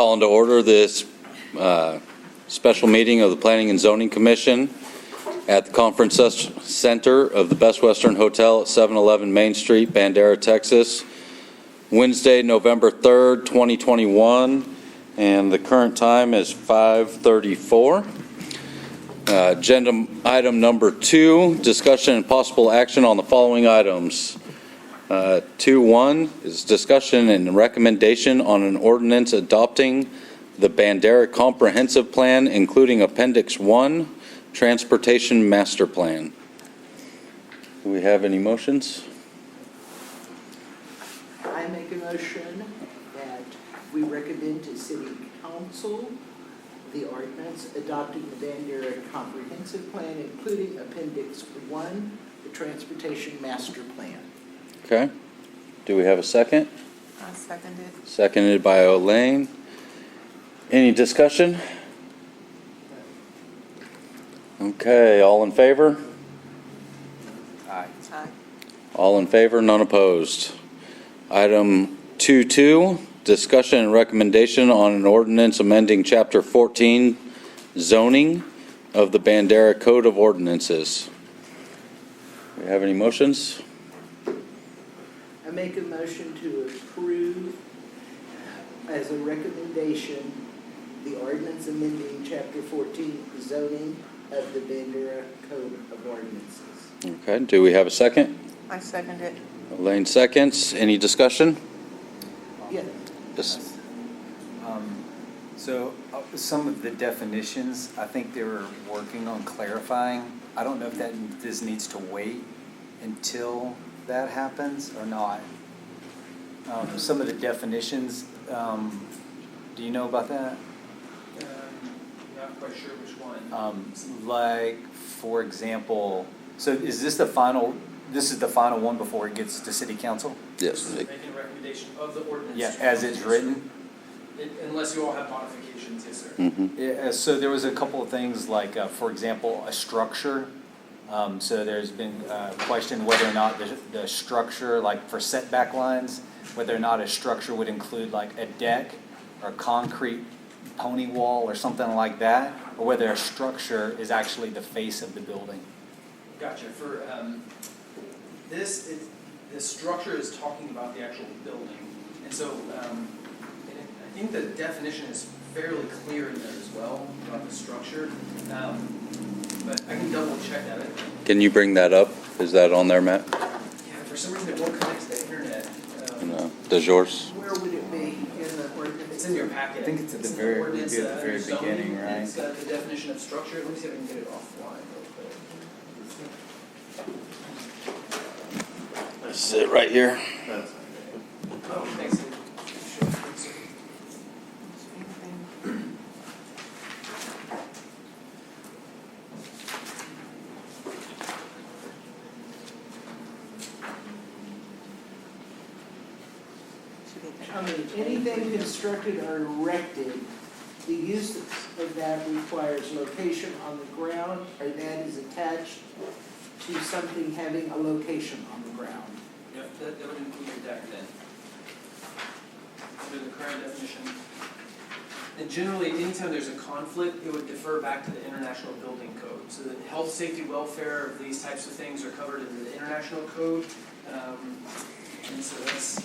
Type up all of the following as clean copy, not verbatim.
call into order this special meeting of the Planning and Zoning Commission at the Conference Center of the Best Western Hotel at 711 Main Street, Bandera, Texas, Wednesday, November 3rd, 2021, and the current time is 5:34. Agenda item number 2, discussion and possible action on the following items. 2.1 is discussion and recommendation on an ordinance adopting the Bandera Comprehensive Plan, including Appendix 1, Transportation Master Plan. Do we have any motions? I make a motion that we recommend to City Council the ordinance adopting the Bandera Comprehensive Plan, including Appendix 1, the Transportation Master Plan. Okay. Do we have a second? I second it. Seconded by Elaine. Any discussion? Okay, all in favor? Aye. All in favor, none opposed. Item 2.2, discussion and recommendation on an ordinance amending Chapter 14, zoning of the Bandera Code of Ordinances. Do we have any motions? I make a motion to approve as a recommendation the ordinance amending Chapter 14 zoning of the Bandera Code of Ordinances. Okay, do we have a second? I second it. Elaine seconds. Any discussion? Yeah. Yes. So some of the definitions, I think they were working on clarifying. I don't know if this needs to wait until that happens or not. Some of the definitions, do you know about that? Not quite sure which one. Like, for example, so is this the final? This is the final one before it gets to City Council? Yes. Making a recommendation of the ordinance. Yeah, as it's written. Unless you all have modifications, yes, sir. Mm-hmm. Yeah, so there was a couple of things like, for example, a structure. So there's been a question whether or not the structure, like for setback lines, whether or not a structure would include like a deck or a concrete pony wall or something like that, or whether a structure is actually the face of the building. Gotcha. For the structure is talking about the actual building, and so I think the definition is fairly clear in there as well about the structure. But I can double check that. Can you bring that up? Is that on there, Matt? Yeah, for some reason it won't connect to the internet. No. Does yours? Where would it be in the ordinance? It's in your packet. I think it's at the in very- ordinance, at the very zoning, beginning, right? and it's got the definition of structure. Let me see if I can get it offline real quick. This is it right here. Oh, thanks. Anything constructed or erected, the use of that requires location on the ground, or that is attached to something having a location on the ground. Yep, that would include your deck then. Under the current definition. And generally, anytime there's a conflict, it would defer back to the International Building Code. So the health, safety, welfare of these types of things are covered in the International Code. And so that's,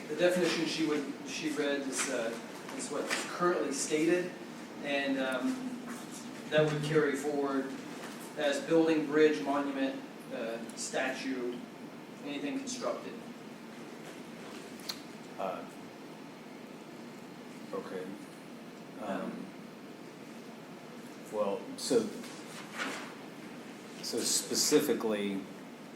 the definition she read is what's currently stated. And that would carry forward as building, bridge, monument, statue, anything constructed. Okay. Well, so specifically,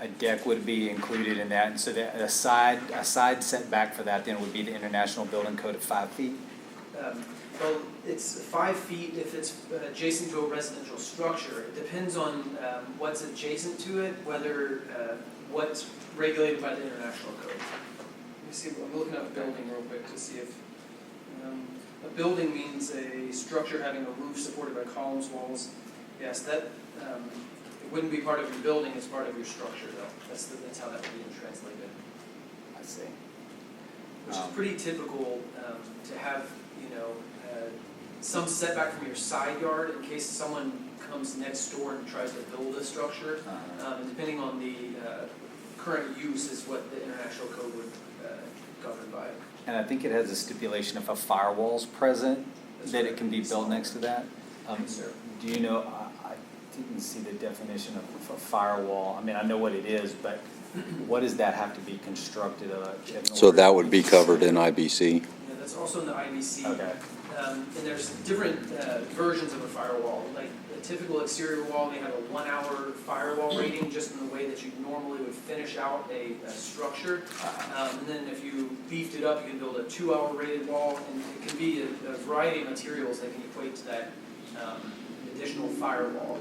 a deck would be included in that, and so that a side setback for that then would be the International Building Code of 5 feet. Well, it's 5 feet if it's adjacent to a residential structure. It depends on what's adjacent to it, whether what's regulated by the International Code. Let me see. I'm looking up building real quick to see if a building means a structure having a roof supported by columns, walls. Yes, that it wouldn't be part of your building. It's part of your structure, though. That's how that would be translated. I see. which is pretty typical to have, some setback from your side yard in case someone comes next door and tries to build a structure. And depending on the current use is what the international code would govern by. And I think it has a stipulation if a firewall's present, That's that it correct. can be built next to that. Yes, sir. Do you know, I didn't see the definition of a firewall. I mean, I know what it is, but what does that have to be constructed of? So that would be covered in IBC. Yeah, that's also in the IBC. Okay. And there's different versions of a firewall. Like a typical exterior wall may have a 1 hour firewall rating, just in the way that you normally would finish out a structure. And then if you beefed it up, you can build a 2 hour rated wall, and it can be a variety of materials that can equate to that additional firewall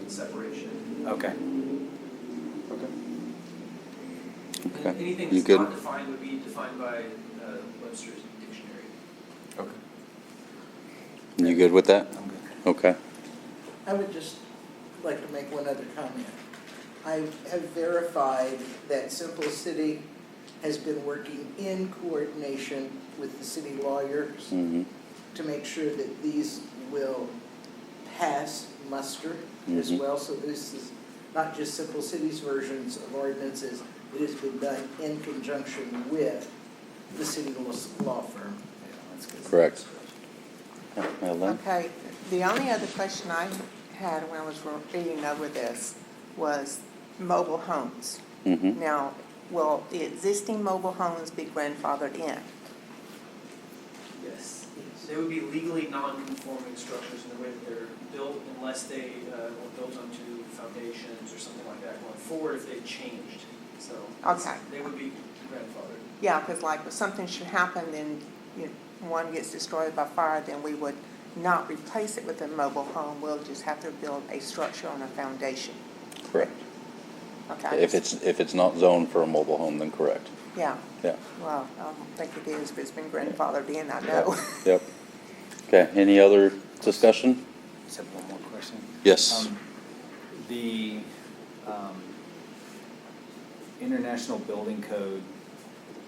separation. Okay. And Okay. anything You that's good? not defined would be defined by Webster's dictionary. Okay. You good with that? I'm good. Okay. I would just like to make one other comment. I have verified that Simple City has been working in coordination with the city lawyers Mhm. to make sure that these will pass muster as Mhm. well. So this is not just Simple City's versions of ordinances, it has been done in conjunction with the city law firm. Yeah, that's good. Correct. Ellen? Okay, the only other question I had when I was reading over this was mobile homes. Mhm. Now, will the existing mobile homes be grandfathered in? Yes. They would be legally non-conforming structures in the way that they're built unless they were built onto foundations or something like that going forward if they've changed. So Okay. they would be grandfathered. Yeah, because like if something should happen, then one gets destroyed by fire, then we would not replace it with a mobile home. We'll just have to build a structure on a foundation. Correct. Okay? If it's not zoned for a mobile home, then correct. Yeah, Yeah. well, I don't think it is, if it's been grandfathered in, I know. Yep. Okay, any other discussion? Just have one more question. Yes. The International Building Code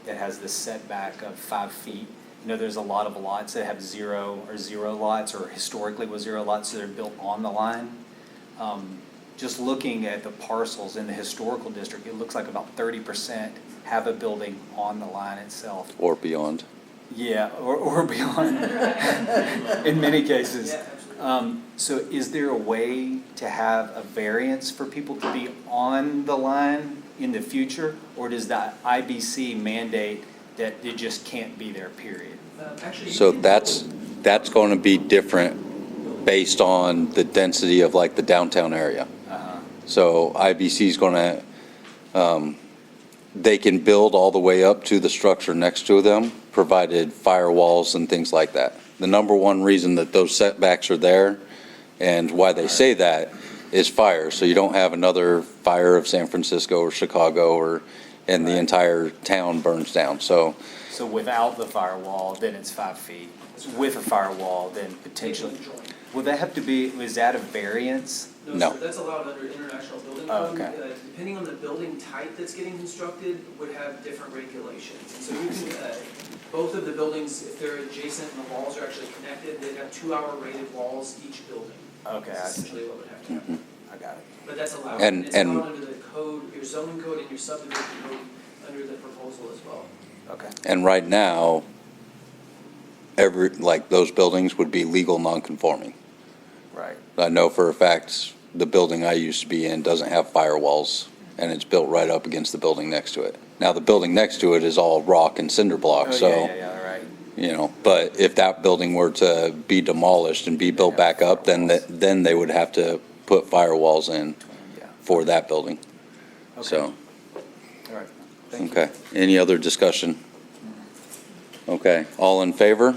that has the setback of 5 feet, there's a lot of lots that have zero lots, or historically was 0 lots, so they're built on the line. Just looking at the parcels in the historical district, it looks like about 30% have a building on the line itself. Or beyond. Yeah, or beyond, in many cases. Yeah, absolutely. So is there a way to have a variance for people to be on the line in the future? Or does the IBC mandate that it just can't be there, period? Actually, you So can that's going to be different based on the density of like the downtown area. So IBC is going to, they can build all the way up to the structure next to them, provided firewalls and things like that. The number one reason that those setbacks are there and why they say that is fire. So you don't have another fire of San Francisco or Chicago and the Right. entire town burns down. So So without the firewall, then it's 5 feet. With a firewall, then take potentially. them joint. Would that have to be, is that a variance? No. Sir, that's allowed under international building Oh, code. okay. Depending on the building type that's getting constructed, would have different regulations. And so you can, both of the buildings, if they're adjacent and the walls are actually connected, they'd have 2 hour rated walls each building. Okay, I That's see. essentially what would have to happen. I got it. But that's allowed. And- It's and- allowed under the code, your zoning code and your subdivision code, under the proposal as well. Okay. And right now, those buildings would be legal non-conforming. Right. I know for a fact, the building I used to be in doesn't have firewalls, and it's built right up against the building next to it. Now, the building next to it is all rock and cinder block, Oh, so, yeah, right. but if that building were to be demolished and be built back up, then they would have to put firewalls in Yeah. for that building, Okay. so. All right. Thank you. Okay, any other discussion? Okay, all in favor?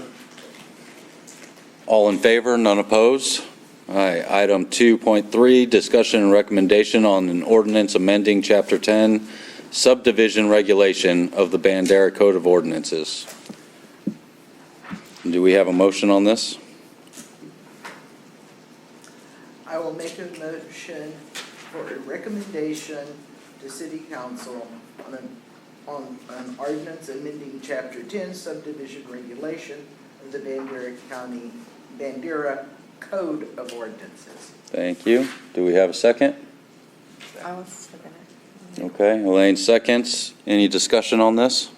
All in favor, none opposed? All right, item 2.3, discussion and recommendation on an ordinance amending Chapter 10, Subdivision Regulation of the Bandera Code of Ordinances. Do we have a motion on this? I will make a motion for a recommendation to city council on an on an ordinance amending Chapter 10 Subdivision Regulation of the Bandera Code of Ordinances. Thank you. Do we have a second? I was second it. Okay, Elaine seconds. Any discussion on this?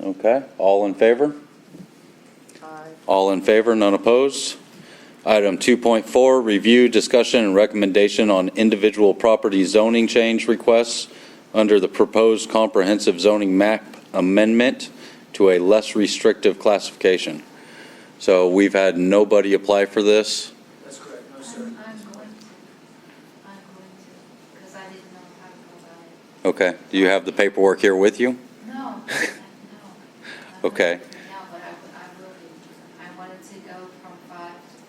Okay, all in favor? Aye. All in favor, none opposed? Item 2.4, review, discussion, and recommendation on individual property zoning change requests under the proposed comprehensive zoning map amendment to a less restrictive classification. So we've had nobody apply for this. That's correct, no, sir. I'm going to, because I didn't know how to go about it. Okay, do you have the paperwork here with you? No, no. Okay. No, but I will be. I wanted to go from 5 to 4.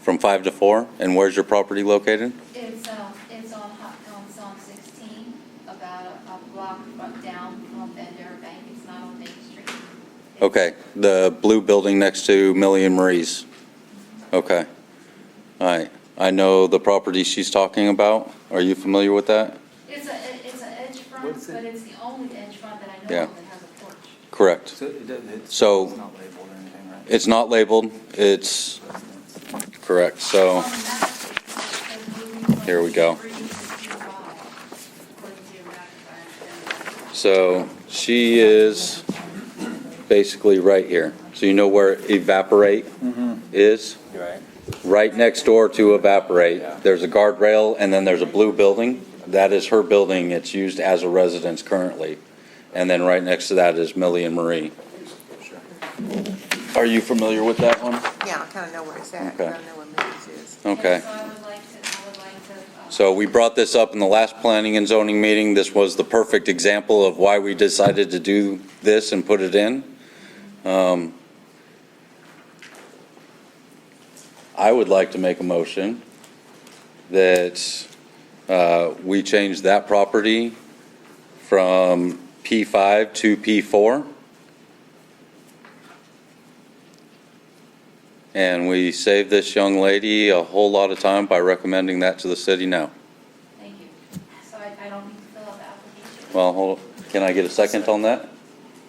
From 5 to 4? And where's your property located? It's on Zone 16, about a block down from Bandera Bank. It's not on Main Street. Okay, the blue building next to Millie and Marie's. Okay. All right. I know the property she's talking about. Are you familiar with that? It's an edge front, What's it? but it's the only edge front that I know Yeah. of that has a porch. Correct. So it's So- not labeled or anything, right? It's not labeled. It's correct. So, On the map, it says moving from Here we go. 3 to 5, according to your map, if I understand it. so she is basically right here. So you know where evaporate is? You're right. Right next door to evaporate. There's a guardrail and then there's a blue building. That is her building. It's used as a residence currently. And then right next to that is Millie and Marie. Are you familiar with that one? Yeah, I kind of know where it's at, Okay. I know where Millie's is. Okay. So I would like to, So we brought this up in the last planning and zoning meeting. This was the perfect example of why we decided to do this and put it in. I would like to make a motion that we change that property from P5 to P4. And we save this young lady a whole lot of time by recommending that to the city now. thank you. So I don't need to fill out the application. Well, can I get a second on that?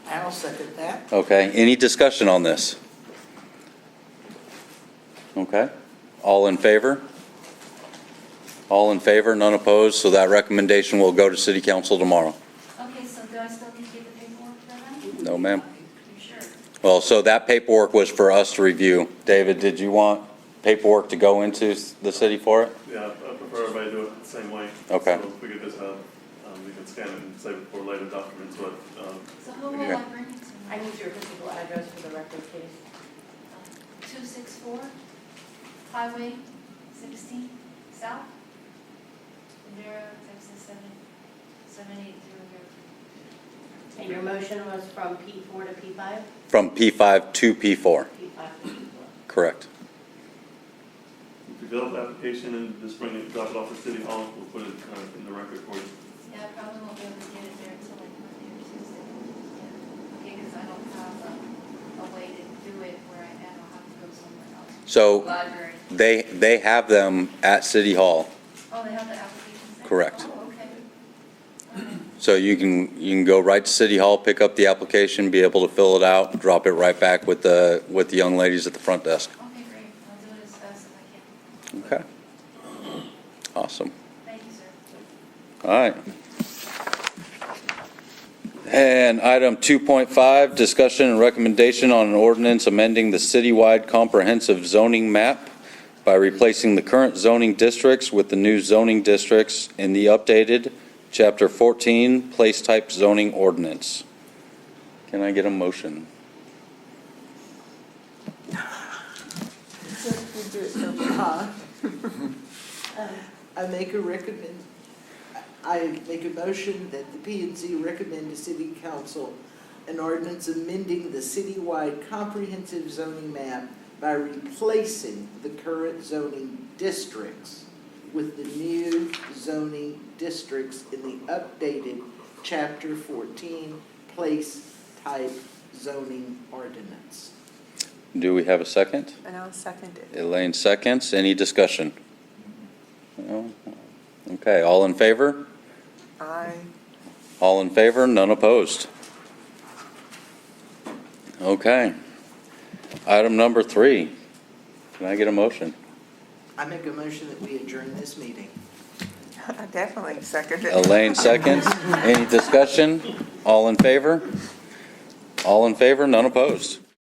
I'll second that. Okay, any discussion on this? Okay, all in favor? All in favor, none opposed, so that recommendation will go to city council tomorrow. Okay, so do I still need to get the paperwork for that? No, ma'am. You sure? Well, so that paperwork was for us to review. David, did you want paperwork to go into the city for it? Yeah, I prefer everybody do it the same way. Okay. So if we could just have, we can scan it and save it for later documents, but, So who will Okay. I bring it to? I need your physical address for the record, please. 264 Highway 16 South, Bandera, Texas 78002. And your motion was from P4 to P5? From P5 to P4, P5 to P4. correct. if you fill out the application and just bring it, drop it off at City Hall, we'll put it in the record for you. Yeah, I probably won't be able to get it there until like Monday or Tuesday. Yeah, because I don't have a way to do it where I am. I'll have to go somewhere else. So Library. they have them at City Hall, Oh, they have the applications there? Correct. Oh, okay. All right. so you can go right to City Hall, pick up the application, be able to fill it out, drop it right back with the young ladies at the front desk. Okay, great. I'll do it as fast as I can. Okay. Awesome. Thank you, sir. All right. And item 2.5, discussion and recommendation on an ordinance amending the citywide comprehensive zoning map by replacing the current zoning districts with the new zoning districts in the updated Chapter 14 Place Type Zoning Ordinance. Can I get a motion? I make a motion that the P and Z recommend to City Council an ordinance amending the citywide comprehensive zoning map by replacing the current zoning districts with the new zoning districts in the updated Chapter 14 Place Type Zoning Ordinance. Do we have a second? And I'll second it. Elaine seconds. Any discussion? No? Okay, all in favor? Aye. All in favor, none opposed. Okay. Item number 3. Can I get a motion? I make a motion that we adjourn this meeting. I definitely second it. Elaine seconds. Any discussion? All in favor? All in favor, none opposed.